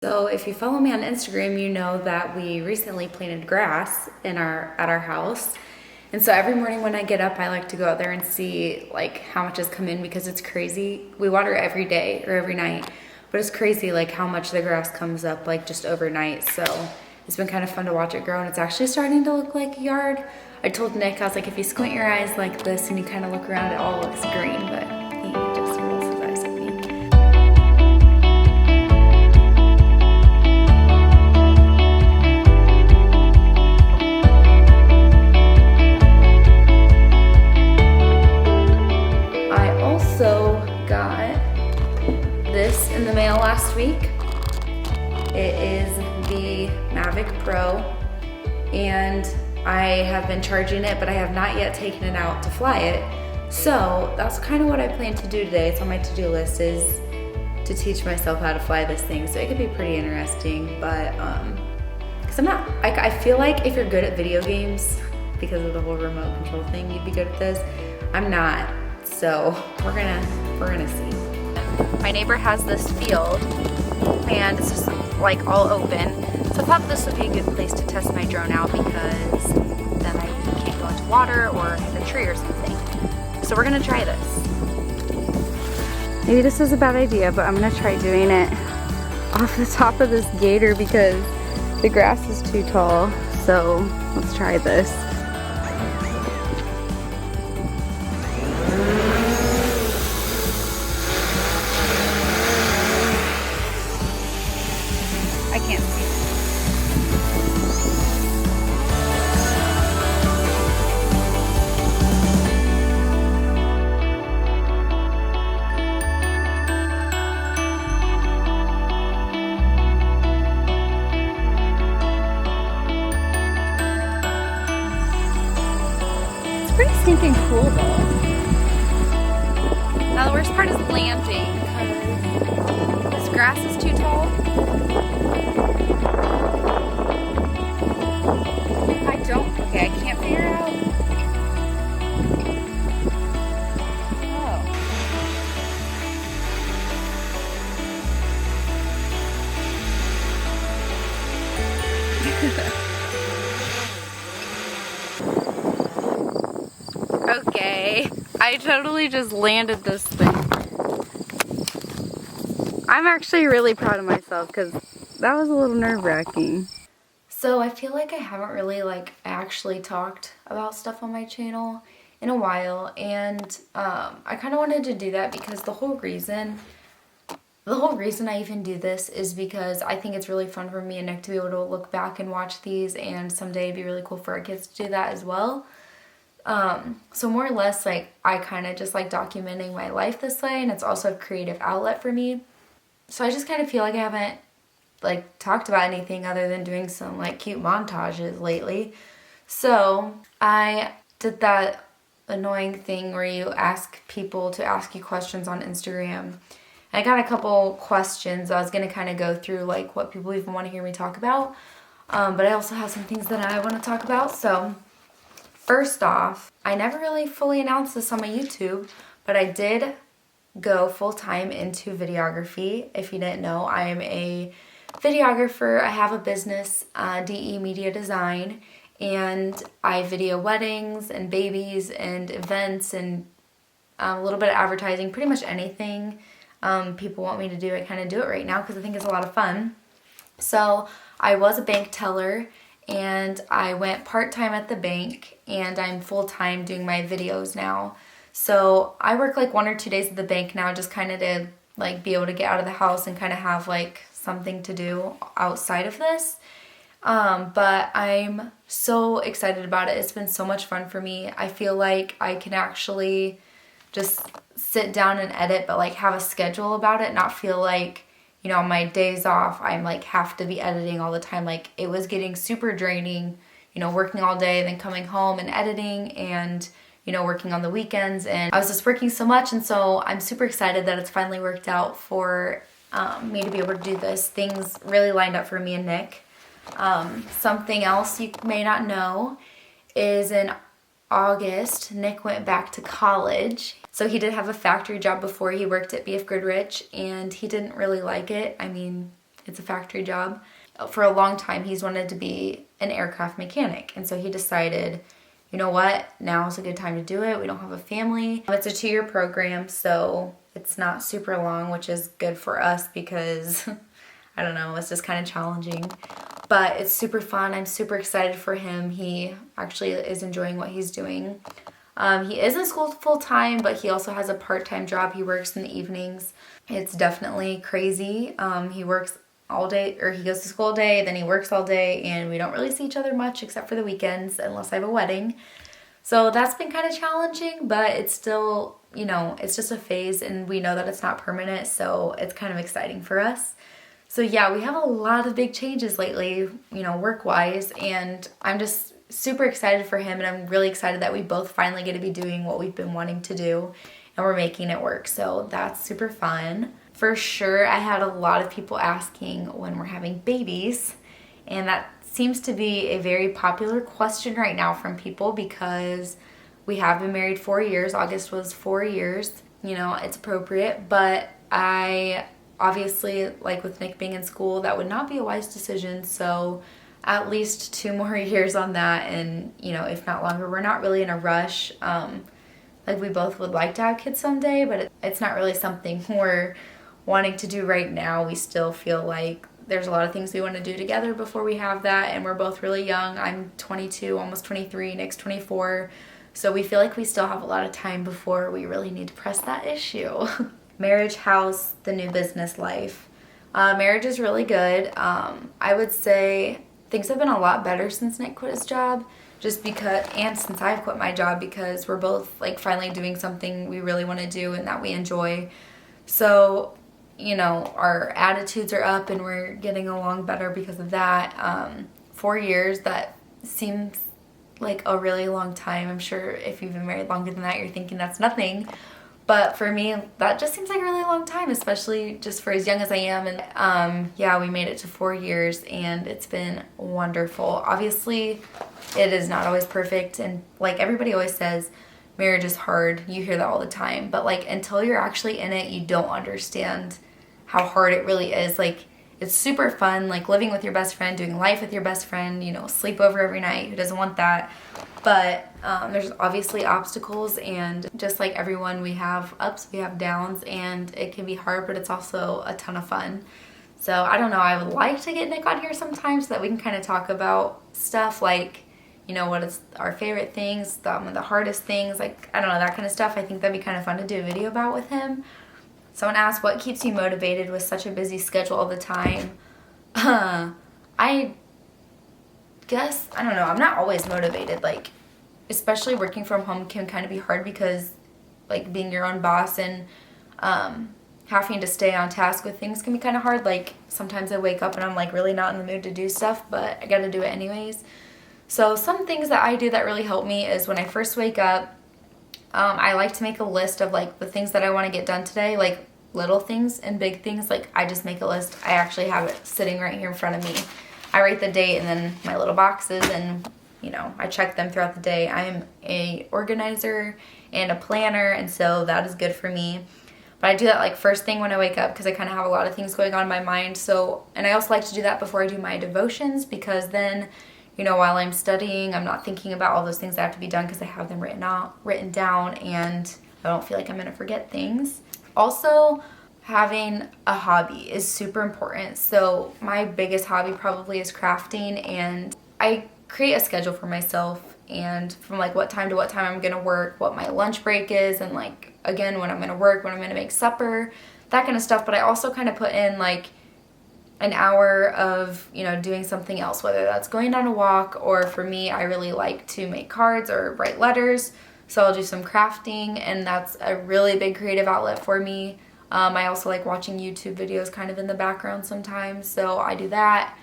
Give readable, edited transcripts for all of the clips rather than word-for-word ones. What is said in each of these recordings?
So if you follow me on Instagram, you know that we recently planted grass at our house. And so every morning when I get up, I like to go out there and see like how much has come in because it's crazy. We water every day or every night, but it's crazy like how much the grass comes up like just overnight. So it's been kind of fun to watch it grow, and it's actually starting to look like a yard. I told Nick, I was like, if you squint your eyes like this and you kind of look around, it all looks green, but he just rolls his eyes at me. Also got this in the mail last week. It is the Mavic Pro, and I have been charging it, but I have not yet taken it out to fly it. So that's kind of what I plan to do today. It's on my to-do list, is to teach myself how to fly this thing. So it could be pretty interesting, but because I feel like if you're good at video games, because of the whole remote control thing, you'd be good at this. I'm not. So we're gonna see. My neighbor has this field, and it's just like all open. So I thought this would be a good place to test my drone out, because then I can't go into water or hit a tree or something. So we're gonna try this. Maybe this is a bad idea, but I'm gonna try doing it off the top of this gator because the grass is too tall. So let's try this. I can't see. It's pretty stinking cool though. Now the worst part is landing because this grass is too tall. Okay, I can't figure out. Oh. Okay, I totally just landed this thing. I'm actually really proud of myself because that was a little nerve-wracking. So I feel like I haven't really actually talked about stuff on my channel in a while, and I kind of wanted to do that because the whole reason I even do this is because I think it's really fun for me and Nick to be able to look back and watch these, and someday it'd be really cool for our kids to do that as well. So more or less I kind of just like documenting my life this way, and it's also a creative outlet for me. So I just kind of feel like I haven't talked about anything other than doing some cute montages lately. So I did that annoying thing where you ask people to ask you questions on Instagram. I got a couple questions. I was going to kind of go through what people even want to hear me talk about. But I also have some things that I want to talk about. So first off, I never really fully announced this on my YouTube, but I did go full-time into videography. If you didn't know, I am a videographer. I have a business, DE Media Design, and I video weddings and babies and events and a little bit of advertising, pretty much anything people want me to do. I kind of do it right now because I think it's a lot of fun. So I was a bank teller, and I went part-time at the bank, and I'm full-time doing my videos now. So I work 1 or 2 days at the bank now, just kind of to be able to get out of the house and kind of have something to do outside of this. But I'm so excited about it. It's been so much fun for me. I feel like I can actually just sit down and edit, but have a schedule about it, not feel on my days off I'm have to be editing all the time. It was getting super draining, working all day, then coming home and editing, and working on the weekends, and I was just working so much. And so I'm super excited that it's finally worked out for me to be able to do this. Things really lined up for me and Nick. Something else you may not know is in August, Nick went back to college. So he did have a factory job before. He worked at BF Goodrich, and he didn't really like it. I mean, It's a factory job. For a long time, he's wanted to be an aircraft mechanic. And so he decided, you know what, now is a good time to do it. We don't have a family. It's a 2-year program, so it's not super long, which is good for us because, I don't know, it's just kind of challenging. But it's super fun. I'm super excited for him. He actually is enjoying what he's doing. He is in school full-time, but he also has a part-time job. He works in the evenings. It's definitely crazy. He works all day, or he goes to school all day, then he works all day, and we don't really see each other much except for the weekends unless I have a wedding. So that's been kind of challenging, but it's still, you know, it's just a phase, and we know that it's not permanent, so it's kind of exciting for us. So yeah, we have a lot of big changes lately, you know, work-wise, and I'm just super excited for him, and I'm really excited that we both finally get to be doing what we've been wanting to do, and we're making it work, so that's super fun. For sure, I had a lot of people asking when we're having babies, and that seems to be a very popular question right now from people because we have been married 4 years. August was 4 years. You know, it's appropriate, but I obviously, like with Nick being in school, that would not be a wise decision, so at least 2 more years on that, and, you know, if not longer. We're not really in a rush. Like, we both would like to have kids someday, but it's not really something we're wanting to do right now. We still feel like there's a lot of things we want to do together before we have that, and we're both really young. I'm 22, almost 23, Nick's 24, so we feel like we still have a lot of time before we really need to press that issue. Marriage, house, the new business life. Marriage is really good. I would say things have been a lot better since Nick quit his job, just because, and since I've quit my job, because we're both like finally doing something we really want to do and that we enjoy. So, you know, our attitudes are up and we're getting along better because of that. 4 years, that seems like a really long time. I'm sure if you've been married longer than that, you're thinking that's nothing. But for me, that just seems like a really long time, especially just for as young as I am. And yeah, we made it to 4 years and it's been wonderful. Obviously, it is not always perfect. And like everybody always says, marriage is hard. You hear that all the time. But like until you're actually in it, you don't understand how hard it really is. Like, it's super fun, like living with your best friend, doing life with your best friend, you know, sleep over every night. Who doesn't want that? But there's obviously obstacles, and just like everyone, we have ups, we have downs, and it can be hard, but it's also a ton of fun. So I don't know, I would like to get Nick on here sometime so that we can kind of talk about stuff like, you know, what is our favorite things, the hardest things, like, I don't know, that kind of stuff. I think that'd be kind of fun to do a video about with him. Someone asked, what keeps you motivated with such a busy schedule all the time? I guess, I don't know, I'm not always motivated. Like, especially working from home can kind of be hard because, like, being your own boss and having to stay on task with things can be kind of hard. Like, sometimes I wake up and I'm, like, really not in the mood to do stuff, but I gotta do it anyways. So some things that I do that really help me is when I first wake up, I like to make a list of, like, the things that I want to get done today, like, little things and big things. Like, I just make a list. I actually have it sitting right here in front of me. I write the date and then my little boxes, and, you know, I check them throughout the day. I'm a organizer and a planner, and so that is good for me. But I do that, like, first thing when I wake up because I kind of have a lot of things going on in my mind. So, and I also like to do that before I do my devotions, because then, you know, while I'm studying, I'm not thinking about all those things that have to be done because I have them written down, and I don't feel like I'm going to forget things. Also, having a hobby is super important. So my biggest hobby probably is crafting, and I create a schedule for myself, and from like what time to what time I'm going to work, what my lunch break is, and like, again, when I'm going to work, when I'm going to make supper, that kind of stuff. But I also kind of put in like an hour of, you know, doing something else, whether that's going on a walk, or for me, I really like to make cards or write letters. So I'll do some crafting, and that's a really big creative outlet for me. I also like watching YouTube videos kind of in the background sometimes, so I do that.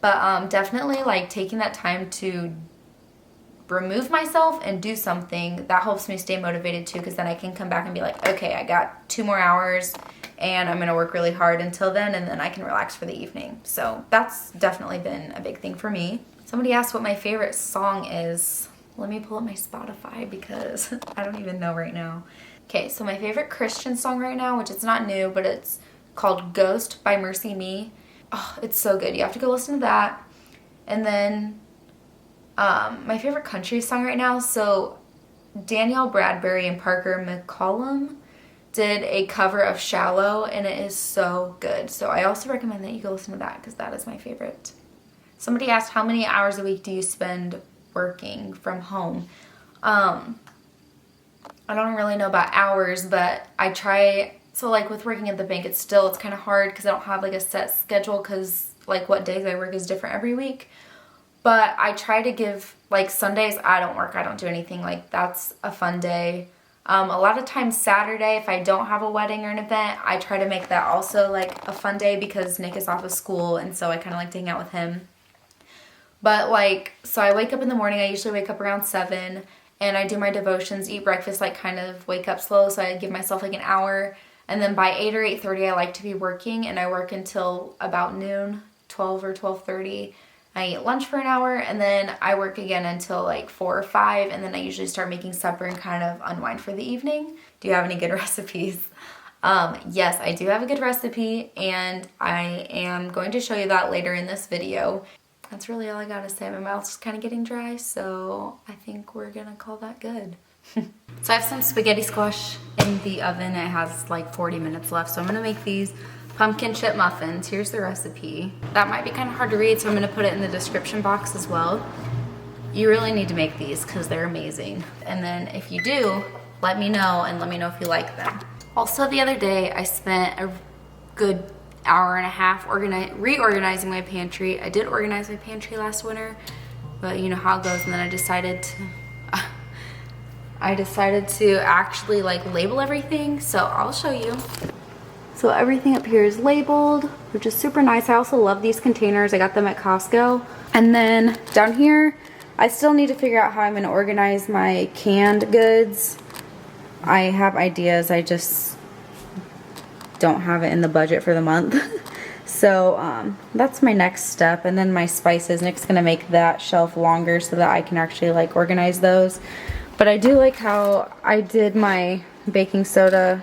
But definitely like taking that time to remove myself and do something, that helps me stay motivated too, because then I can come back and be like, okay, I got 2 more hours and I'm gonna work really hard until then, and then I can relax for the evening. So that's definitely been a big thing for me. Somebody asked what my favorite song is. Let me pull up my Spotify because I don't even know right now. Okay, so my favorite Christian song right now, which it's not new, but it's called Ghost by Mercy Me. Oh, it's so good. You have to go listen to that. And then my favorite country song right now, so Danielle Bradbury and Parker McCullough did a cover of Shallow, and it is so good. So I also recommend that you go listen to that because that is my favorite. Somebody asked, how many hours a week do you spend working from home? I don't really know about hours, but I try. So like with working at the bank, it's kind of hard because I don't have like a set schedule because like what days I work is different every week. But I try to give, like Sundays I don't work, I don't do anything, like that's a fun day. A lot of times Saturday, if I don't have a wedding or an event, I try to make that also like a fun day because Nick is off of school and so I kind of like to hang out with him. But like, so I wake up in the morning, I usually wake up around 7 and I do my devotions, eat breakfast, like kind of wake up slow, so I give myself like an hour. And then by 8 or 8:30 I like to be working, and I work until about noon, 12 or 12:30. I eat lunch for an hour, and then I work again until like 4 or 5, and then I usually start making supper and kind of unwind for the evening. Do you have any good recipes? Yes, I do have a good recipe, and I am going to show you that later in this video. That's really all I gotta say. My mouth's kind of getting dry, so I think we're gonna call that good. So I have some spaghetti squash in the oven. It has like 40 minutes left, so I'm gonna make these pumpkin chip muffins. Here's the recipe. That might be kind of hard to read, so I'm gonna put it in the description box as well. You really need to make these because they're amazing. And then if you do, let me know, and let me know if you like them. Also, the other day I spent a good hour and a half reorganizing my pantry. I did organize my pantry last winter, but you know how it goes, and then I decided to actually like label everything, so I'll show you. So everything up here is labeled, which is super nice. I also love these containers. I got them at Costco. And then down here, I still need to figure out how I'm gonna organize my canned goods. I have ideas, I just don't have it in the budget for the month. So that's my next step. And then my spices, Nick's gonna make that shelf longer so that I can actually like organize those. But I do like how I did my baking soda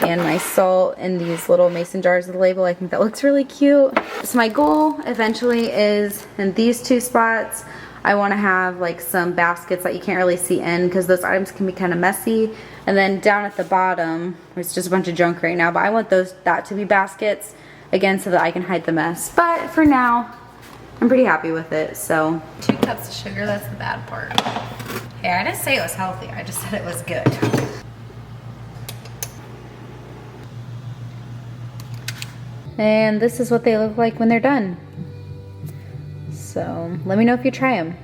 and my salt in these little mason jars with the label. I think that looks really cute. So my goal eventually is in these two spots, I want to have like some baskets that you can't really see in because those items can be kind of messy. And then down at the bottom, it's just a bunch of junk right now, but I want that to be baskets again so that I can hide the mess. But for now, I'm pretty happy with it. So 2 cups of sugar, that's the bad part. Hey, I didn't say it was healthy, I just said it was good. And this is what they look like when they're done. So let me know if you try them.